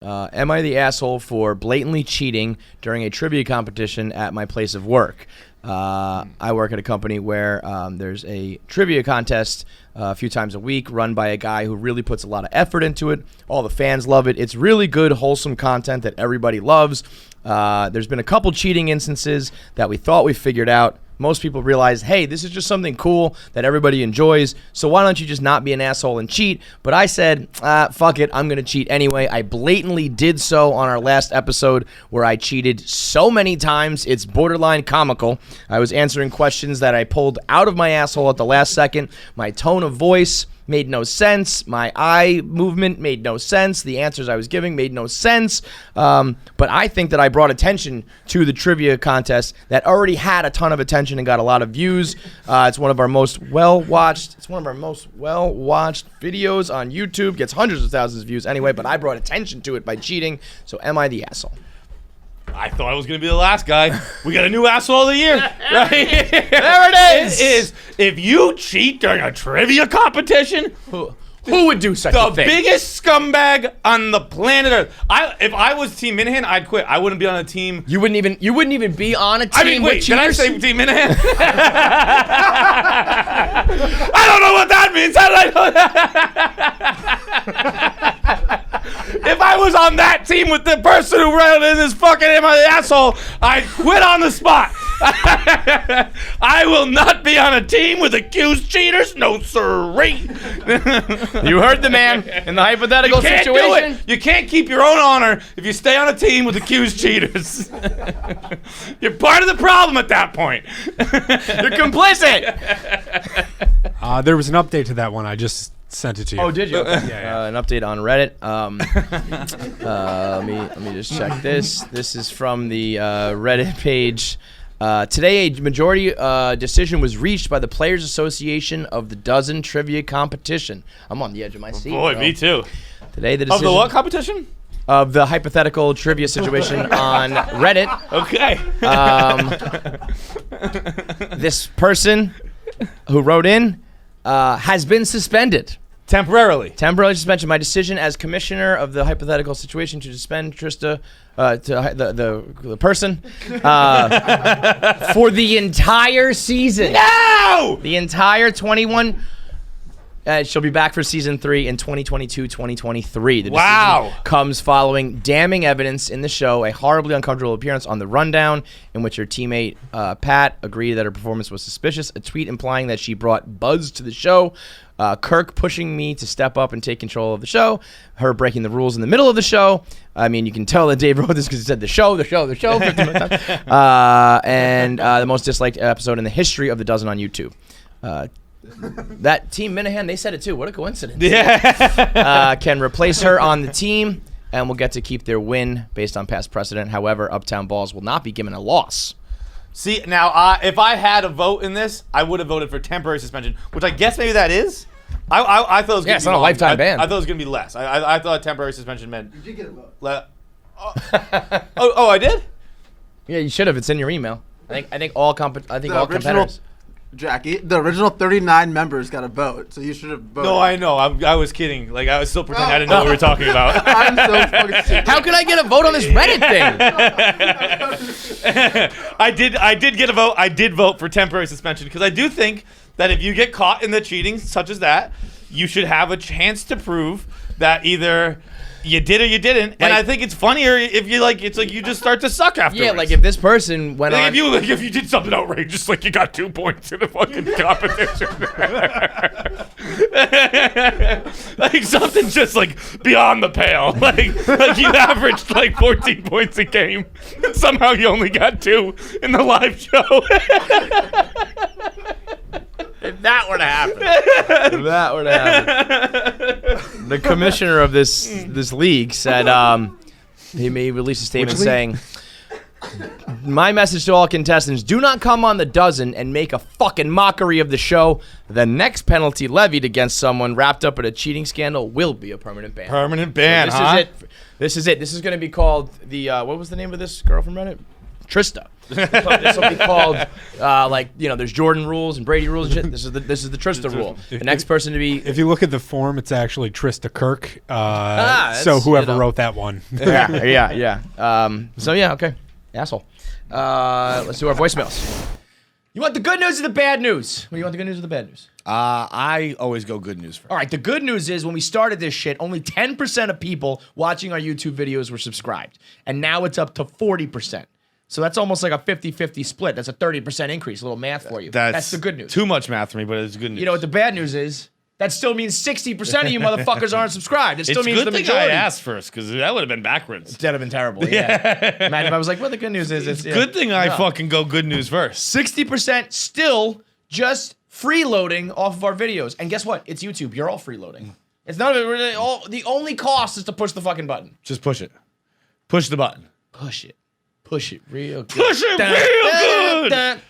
Am I the asshole for blatantly cheating during a trivia competition at my place of work? I work at a company where there's a trivia contest a few times a week run by a guy who really puts a lot of effort into it. All the fans love it. It's really good, wholesome content that everybody loves. There's been a couple cheating instances that we thought we figured out. Most people realize, hey, this is just something cool that everybody enjoys, so why don't you just not be an asshole and cheat? But I said, fuck it, I'm going to cheat anyway. I blatantly did so on our last episode where I cheated so many times, it's borderline comical. I was answering questions that I pulled out of my asshole at the last second. My tone of voice made no sense. My eye movement made no sense. The answers I was giving made no sense. But I think that I brought attention to the trivia contest that already had a ton of attention and got a lot of views. It's one of our most well-watched. It's one of our most well-watched videos on YouTube. Gets hundreds of thousands of views anyway. But I brought attention to it by cheating. So am I the asshole? I thought I was going to be the last guy. We got a new asshole of the year. Right? There it is. It is. If you cheat during a trivia competition, Who would do such a the thing? biggest scumbag on the planet Earth. If I was Team Minahan, I'd quit. I wouldn't be on a team. You wouldn't even be on a team. I mean, wait, with did I cheaters? say Team Minahan? I don't know what that means. How did I know that? If I was on that team with the person who wrote in this fucking am I the asshole, I'd quit on the spot. I will not be on a team with accused cheaters. No sirree. You heard the man in the hypothetical Can't do situation. it. You can't keep your own honor if you stay on a team with accused cheaters. You're part of the problem at that point. You're complicit. There was an update to that one. I just sent it to you. Oh, did you? Okay. Yeah. An update on Reddit. Let me just check this. This is from the Reddit page. Today, a majority decision was reached by the Players Association of the Dozen Trivia Competition. I'm on the edge of my seat. Boy, bro. me too. Today, the decision Of the what competition? of the hypothetical trivia situation on Reddit. Okay. This person who wrote in has been suspended. Temporarily. Temporary suspension. My decision as commissioner of the hypothetical situation to suspend Trysta, the person, for the entire season. No! The entire 21. She'll be back for season 3 in 2022-2023. The Wow. decision comes following damning evidence in the show, a horribly uncomfortable appearance on The Rundown, in which her teammate Pat agreed that her performance was suspicious, a tweet implying that she brought buzz to the show, Kirk pushing me to step up and take control of the show, her breaking the rules in the middle of the show. I mean, you can tell that Dave wrote this because he said the show 50 times. And the most disliked episode in the history of The Dozen on YouTube. That Team Minahan, they said it too. What a coincidence. Yeah. Can replace her on the team and will get to keep their win based on past precedent. However, Uptown Balls will not be given a loss. See, now, if I had a vote in this, I would have voted for temporary suspension, which I guess maybe that is. I thought it was going to be it's not a long. lifetime ban. I thought it was going to be less. I thought temporary suspension meant... You did get a vote. Oh, I did? Yeah, you should have. It's in your email. I think all competitors. Jackie, the original 39 members got a vote, so you should have voted. No, I know. I was kidding. Like, I was still pretending I didn't know what we were talking about. I'm so fucking sick. How can I get a vote on this Reddit thing? I did get a vote. I did vote for temporary suspension because I do think that if you get caught in the cheating such as that, you should have a chance to prove that either you did or you didn't. And I think it's funnier if you it's like you just start to suck afterwards. Yeah, like if this person went on. If you did something outrageous, like you got 2 points in the fucking competition. Like something just like beyond the pale. Like you averaged like 14 points a game. And somehow you only got 2 in the live show. If that were to happen. The commissioner of this league said he may release a statement saying, "My message to all contestants: do not come on The Dozen and make a fucking mockery of the show. The next penalty levied against someone wrapped up in a cheating scandal will be a permanent ban." Permanent ban, So this is it. This is going to be called the what was the name of this girl from Reddit? Trysta. This will be called there's Jordan rules and Brady rules and shit. This is the Trysta rule. The next person to be. If you look at the form, it's actually Trysta Krick. That's, so whoever wrote that one. yeah. Okay, asshole. Let's do our voicemails. You want the good news or the bad news? Well, you want the good news or the bad news? I always go good news first. All right, the good news is when we started this shit, only 10% of people watching our YouTube videos were subscribed. And now it's up to 40%. So that's almost like a 50-50 split. That's a 30% increase. A little math for you. That's the good news. Too much math for me, but it's good news. You know what the bad news is? That still means 60% of you motherfuckers aren't subscribed. It still means the majority. It's good thing I asked first, because that would have been backwards. That'd have been terrible, yeah. Imagine if I was like, well, the good news is... It's good thing I fucking go good news first. 60% still just freeloading off of our videos. And guess what? It's YouTube. You're all freeloading. It's not really all... The only cost is to push the fucking button. Just push it. Push the button. Push it. Push it real good. Push it real good!